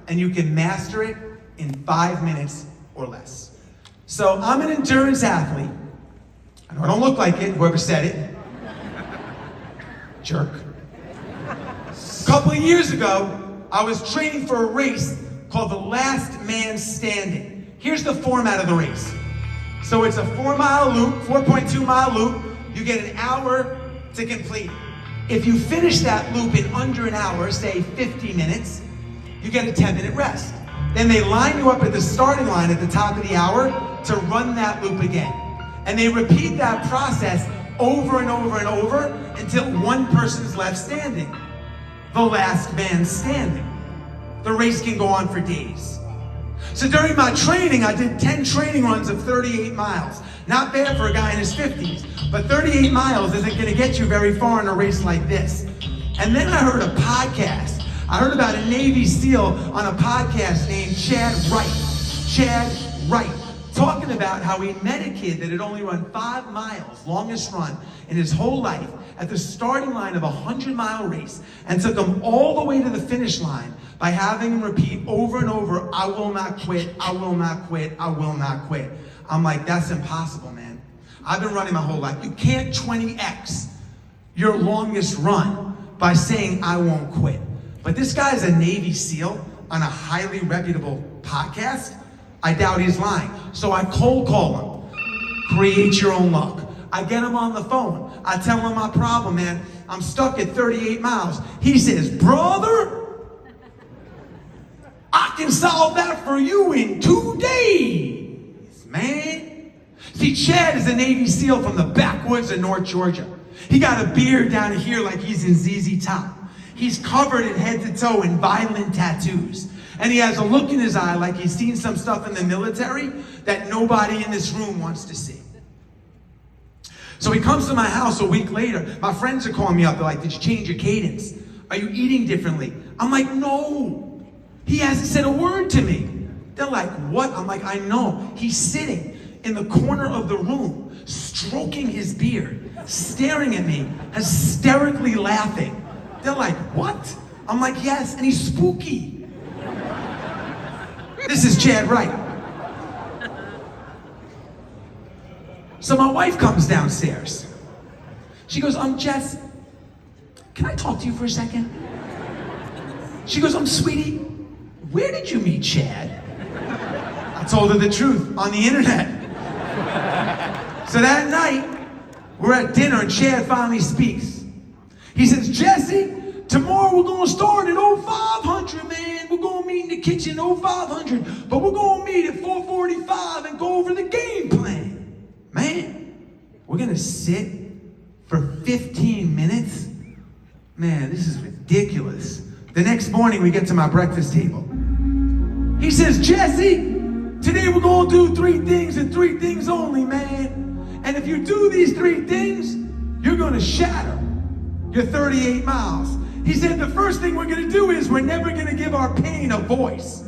and you can master it in 5 minutes or less. So I'm an endurance athlete. I know I don't look like it, whoever said it. Jerk. A couple of years ago, I was training for a race called the Last Man Standing. Here's the format of the race. So it's a 4-mile loop, 4.2 mile loop. You get an hour to complete it. If you finish that loop in under an hour, say 50 minutes, you get a 10-minute rest. Then they line you up at the starting line at the top of the hour to run that loop again. And they repeat that process over and over and over until one person's left standing. The last man standing. The race can go on for days. So during my training, I did 10 training runs of 38 miles. Not bad for a guy in his 50s, but 38 miles isn't going to get you very far in a race like this. And then I heard a podcast. I heard about a Navy SEAL on a podcast named Chad Wright, talking about how he met a kid that had only run 5 miles, longest run in his whole life, at the starting line of a 100-mile race, and took him all the way to the finish line by having him repeat over and over, I will not quit, I will not quit, I will not quit. I'm like, that's impossible, man. I've been running my whole life. You can't 20x your longest run by saying, I won't quit. But this guy's a Navy SEAL on a highly reputable podcast. I doubt he's lying. So I cold call him. Create your own luck. I get him on the phone. I tell him my problem, man. I'm stuck at 38 miles. He says, brother, I can solve that for you in 2 days, man. See, Chad is a Navy SEAL from the backwoods of North Georgia. He got a beard down here like he's in ZZ Top. He's covered in head to toe in violent tattoos. And he has a look in his eye like he's seen some stuff in the military that nobody in this room wants to see. So he comes to my house a week later. My friends are calling me up. They're like, did you change your cadence? Are you eating differently? I'm like, no. He hasn't said a word to me. They're like, what? I'm like, I know. He's sitting in the corner of the room, stroking his beard, staring at me, hysterically laughing. They're like, what? I'm like, yes, and he's spooky. This is Chad Wright. So my wife comes downstairs. She goes, Jess, can I talk to you for a second? She goes, sweetie, where did you meet Chad? I told her the truth, on the internet. So that night, we're at dinner and Chad finally speaks. He says, Jesse, tomorrow we're going to start at 0500, man. We're going to meet in the kitchen 0500, but we're going to meet at 4:45 and go over the game plan. Man, we're going to sit for 15 minutes? Man, this is ridiculous. The next morning we get to my breakfast table. He says, Jesse, today we're going to do 3 things and 3 things only, man. And if you do these 3 things, you're going to shatter your 38 miles. He said the first thing we're going to do is we're never going to give our pain a voice.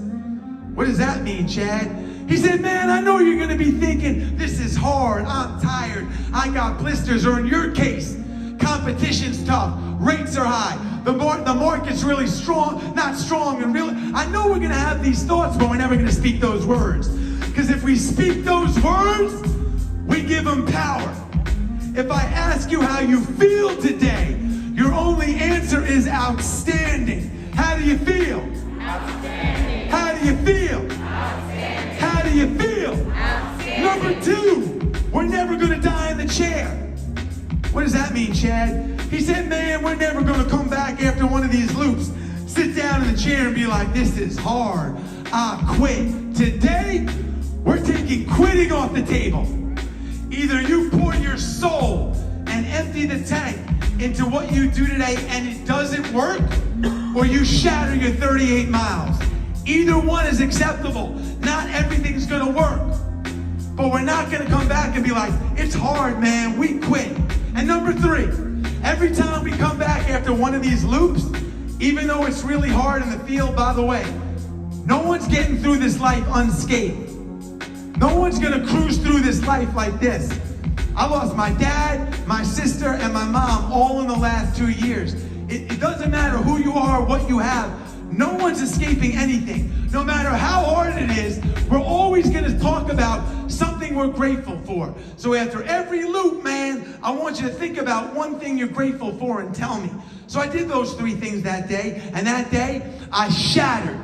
What does that mean, Chad? He said, man, I know you're going to be thinking, this is hard, I'm tired, I got blisters, or in your case, competition's tough, rates are high, the market's really strong, not strong, and really, I know we're going to have these thoughts, but we're never going to speak those words. Because if we speak those words, we give them power. If I ask you how you feel today, your only answer is outstanding. How do you feel? Outstanding. How do you feel? Outstanding. How do you feel? Outstanding. Number 2, we're never going to die in the chair. What does that mean, Chad? He said, man, we're never going to come back after one of these loops, sit down in the chair and be like, this is hard, I quit. Today, we're taking quitting off the table. Either you pour your soul and empty the tank into what you do today and it doesn't work, or you shatter your 38 miles. Either one is acceptable. Not everything's gonna work. But we're not gonna come back and be like, it's hard, man, we quit. And number 3, every time we come back after one of these loops, even though it's really hard in the field, by the way, no one's getting through this life unscathed. No one's gonna cruise through this life like this. I lost my dad, my sister, and my mom all in the last 2 years. It doesn't matter who you are, what you have. no one's escaping anything. No matter how hard it is, we're always gonna talk about something we're grateful for. So after every loop, man, I want you to think about one thing you're grateful for and tell me. So I did those 3 things that day, and that day, I shattered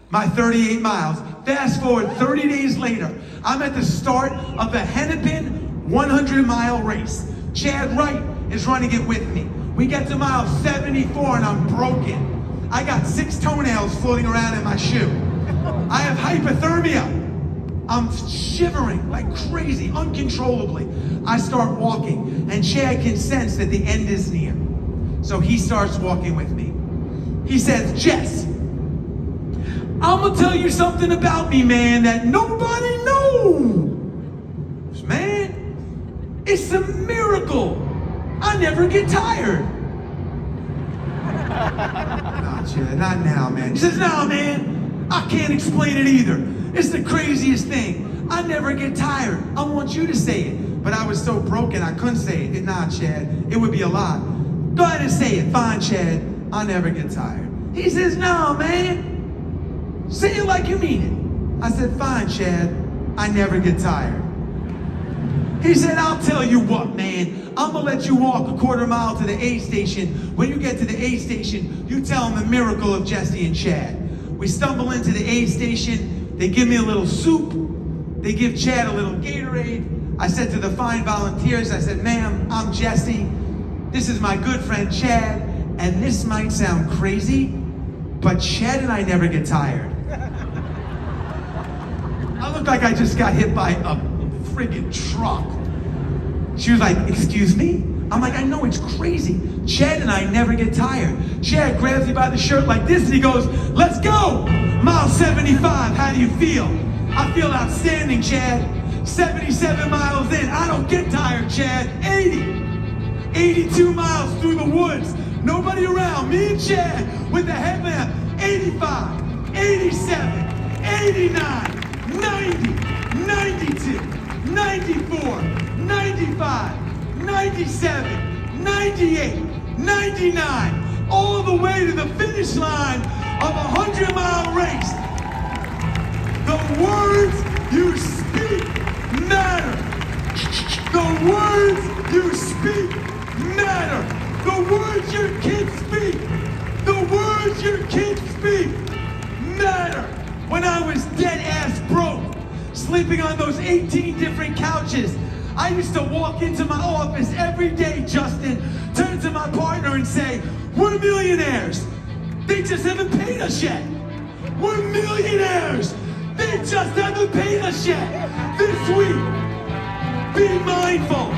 my 38 miles. Fast forward 30 days later, I'm at the start of the Hennepin 100-mile race. Chad Wright is running it with me. We get to mile 74 and I'm broken. I got 6 toenails floating around in my shoe. I have hypothermia. I'm shivering like crazy, uncontrollably. I start walking, and Chad can sense that the end is near. So he starts walking with me. He says, Jess, I'm gonna tell you something about me, man, that nobody knows. Man, it's a miracle. I never get tired. Nah, Chad, not now, man. He says, nah, man, I can't explain it either. It's the craziest thing. I never get tired. I want you to say it. But I was so broken, I couldn't say it. Nah, Chad, it would be a lot. Go ahead and say it. Fine, Chad, I never get tired. He says, nah, man, say it like you mean it. I said, fine, Chad, I never get tired. He said, I'll tell you what, man. I'm gonna let you walk a quarter mile to the aid station. When you get to the aid station, you tell them the miracle of Jesse and Chad. We stumble into the aid station. They give me a little soup. They give Chad a little Gatorade. I said to the fine volunteers, I said, ma'am, I'm Jesse. This is my good friend Chad. And this might sound crazy, but Chad and I never get tired. I look like I just got hit by a friggin' truck. She was like, excuse me? I'm like, I know, it's crazy. Chad and I never get tired. Chad grabs me by the shirt like this and he goes, let's go! Mile 75, how do you feel? I feel outstanding, Chad. 77 miles in, I don't get tired, Chad. 80. 82 miles through the woods. Nobody around, me and Chad with the headlamp. 85, 87, 89, 90, 92, 94, 95, 97, 98, 99, all the way to the finish line of a 100-mile race. The words you speak matter. The words you speak matter. The words your kids speak. The words your kids speak matter. When I was dead ass broke, sleeping on those 18 different couches, I used to walk into my office every day, Justin, turn to my partner and say, we're millionaires. They just haven't paid us yet. We're millionaires. They just haven't paid us yet. This week, be mindful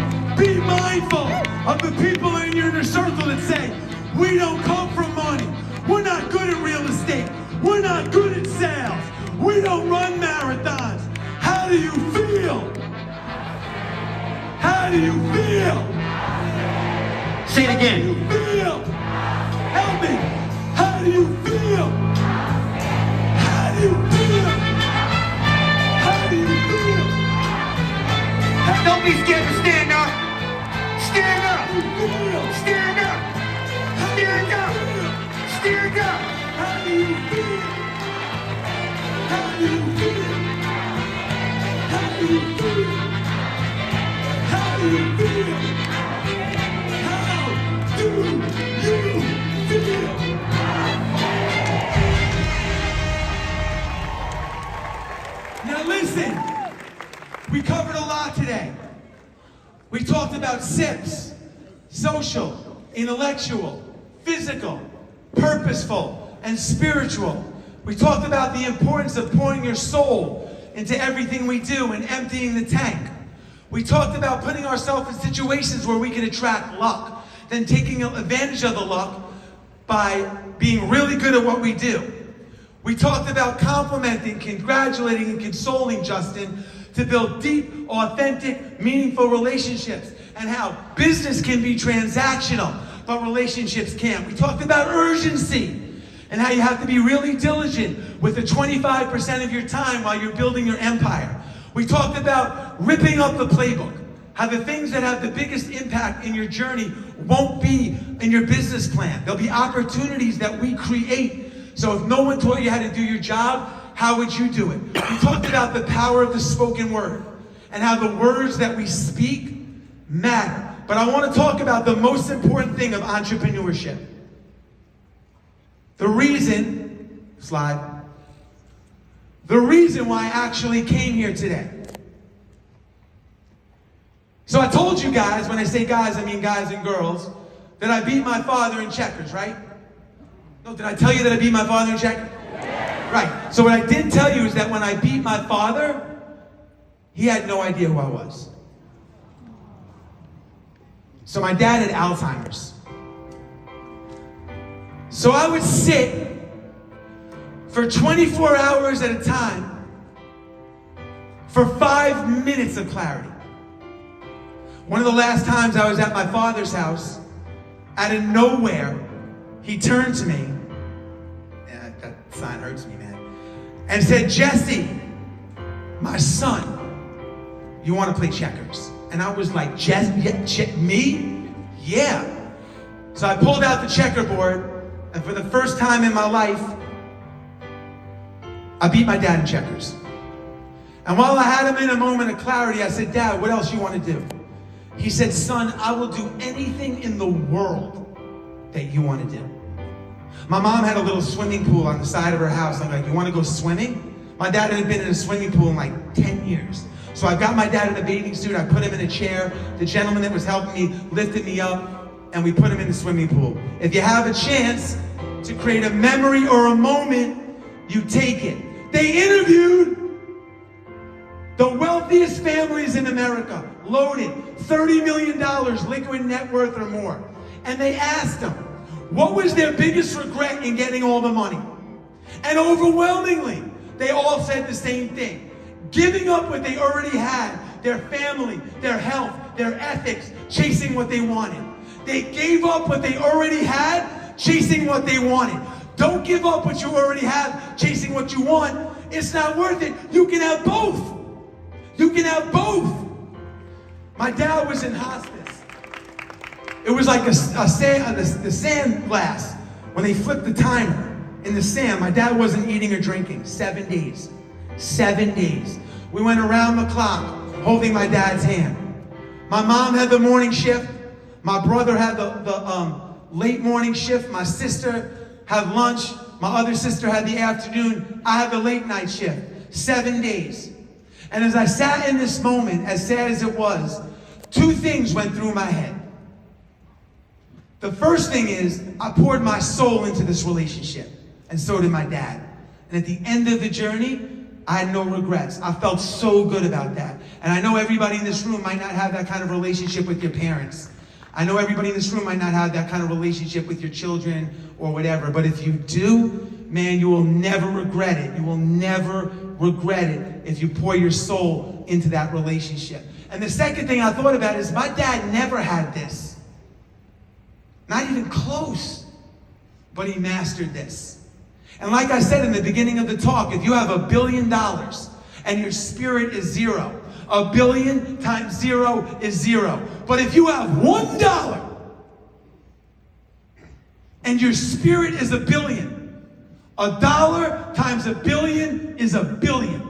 of the people in your inner circle that say, we don't come from money. We're not good at real estate. We're not good at sales. We don't run marathons. How do you feel? How do you feel? Say it again. How do you feel? Help me. How do you feel? How do you feel? How do you feel? Don't be scared to stand up. Stand up. Stand up. Stand up. Stand up. How do you feel? How do you feel? How do you feel? How do you feel? How do you feel? Now listen, we covered a lot today. We talked about SIPs, social, intellectual, physical, purposeful, and spiritual. We talked about the importance of pouring your soul into everything we do and emptying the tank. We talked about putting ourselves in situations where we can attract luck, then taking advantage of the luck by being really good at what we do. We talked about complimenting, congratulating, and consoling, Justin, to build deep, authentic, meaningful relationships, and how business can be transactional, but relationships can't. We talked about urgency, and how you have to be really diligent with the 25% of your time while you're building your empire. We talked about ripping up the playbook, how the things that have the biggest impact in your journey won't be in your business plan. There'll be opportunities that we create So if no one taught you how to do your job, how would you do it? We talked about the power of the spoken word and how the words that we speak matter. But I want to talk about the most important thing of entrepreneurship. The reason why I actually came here today. So I told you guys, when I say guys, I mean guys and girls, that I beat my father in checkers, right? No, did I tell you that I beat my father in checkers? Yeah. Right. So what I didn't tell you is that when I beat my father, he had no idea who I was. So my dad had Alzheimer's. So I would sit for 24 hours at a time for 5 minutes of clarity. One of the last times I was at my father's house, out of nowhere, he turned to me, yeah, that sign hurts me, man, and said, "Jesse, my son, you want to play checkers?" And I was like, me? Yeah. So I pulled out the checkerboard, and for the first time in my life, I beat my dad in checkers. And while I had him in a moment of clarity, I said, "Dad, what else you want to do?" He said, "Son, I will do anything in the world that you want to do." My mom had a little swimming pool on the side of her house. I'm like, "You want to go swimming?" My dad had been in a swimming pool in like 10 years. So I got my dad in a bathing suit, I put him in a chair, the gentleman that was helping me lifted me up, and we put him in the swimming pool. If you have a chance to create a memory or a moment, you take it. They interviewed the wealthiest families in America, loaded, $30 million liquid net worth or more. And they asked them, what was their biggest regret in getting all the money? And overwhelmingly, they all said the same thing. Giving up what they already had, their family, their health, their ethics, chasing what they wanted. They gave up what they already had, chasing what they wanted. Don't give up what you already have, chasing what you want. It's not worth it. You can have both. You can have both. My dad was in hospice. It was like the sand glass. When they flipped the timer in the sand, my dad wasn't eating or drinking. 7 days. 7 days. We went around the clock holding my dad's hand. My mom had the morning shift. My brother had the late morning shift. My sister had lunch. My other sister had the afternoon. I had the late night shift. 7 days. And as I sat in this moment, as sad as it was, two things went through my head. The first thing is, I poured my soul into this relationship, and so did my dad. And at the end of the journey, I had no regrets. I felt so good about that. And I know everybody in this room might not have that kind of relationship with your parents. I know everybody in this room might not have that kind of relationship with your children or whatever. But if you do, man, you will never regret it. You will never regret it if you pour your soul into that relationship. And the second thing I thought about is my dad never had this. Not even close. But he mastered this. And like I said in the beginning of the talk, if you have $1 billion and your spirit is zero, 1 billion times zero is zero. But if you have $1 and your spirit is $1 billion, $1 times 1 billion is 1 billion.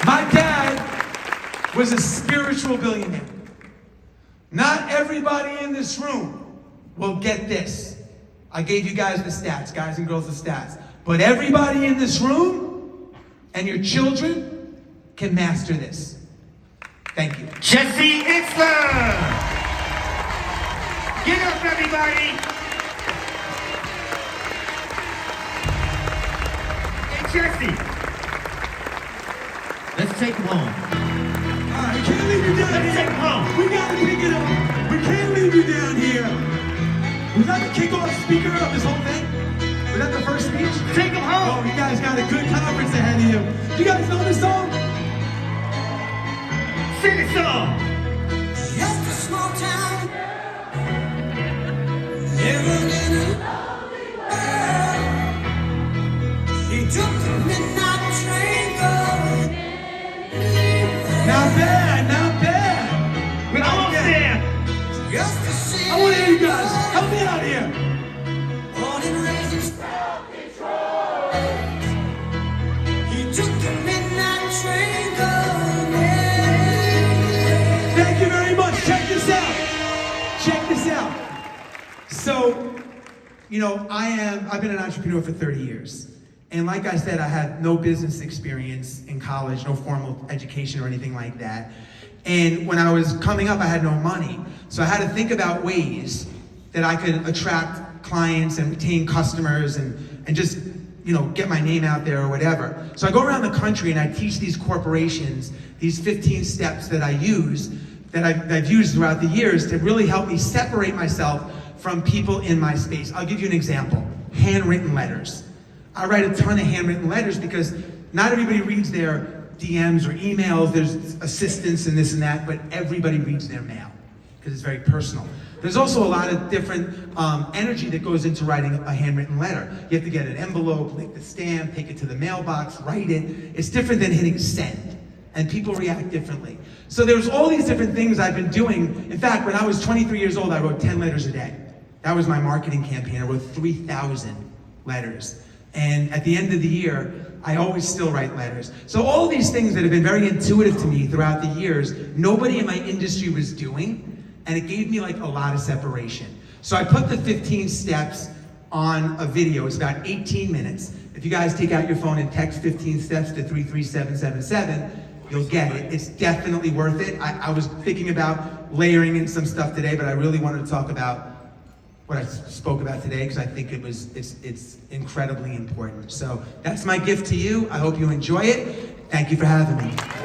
My dad was a spiritual billionaire. Not everybody in this room will get this. I gave you guys the stats, guys and girls, the stats. But everybody in this room and your children can master this. Thank you. Jesse Itzler! Get up, everybody! Hey, Jesse! Let's take him home. All right, we can't leave you down Let's here. take him home. We gotta pick it up. We can't leave you down here. Was that the kickoff speaker of this whole thing? Was that the first speech? Take him home! Oh, you guys got a good conference ahead of you. You guys know this song? Sing a song! Just a small town, living in a lonely world. She took the midnight train going anywhere. Not bad, not bad. We're almost there! Just to see I want to hear you guys. Help me out. I've been an entrepreneur for 30 years. And like I said, I had no business experience in college, no formal education or anything like that. And when I was coming up, I had no money. So I had to think about ways that I could attract clients and retain customers and just, get my name out there or whatever. So I go around the country and I teach these corporations these 15 steps that I use, that I've used throughout the years to really help me separate myself from people in my space. I'll give you an example. Handwritten letters. I write a ton of handwritten letters because not everybody reads their DMs or emails. There's assistants and this and that, but everybody reads their mail because it's very personal. There's also a lot of different energy that goes into writing a handwritten letter. You have to get an envelope, lick the stamp, take it to the mailbox, write it. It's different than hitting send, and people react differently. So there's all these different things I've been doing. In fact, when I was 23 years old, I wrote 10 letters a day. That was my marketing campaign. I wrote 3,000 letters. And at the end of the year, I always still write letters. So all these things that have been very intuitive to me throughout the years, nobody in my industry was doing, and it gave me like a lot of separation. So I put the 15 steps on a video. It's about 18 minutes. If you guys take out your phone and text 15 steps to 33777, you'll get it. It's definitely worth it. I was thinking about layering in some stuff today, but I really wanted to talk about what I spoke about today because I think it's incredibly important. So that's my gift to you. I hope you enjoy it. Thank you for having me.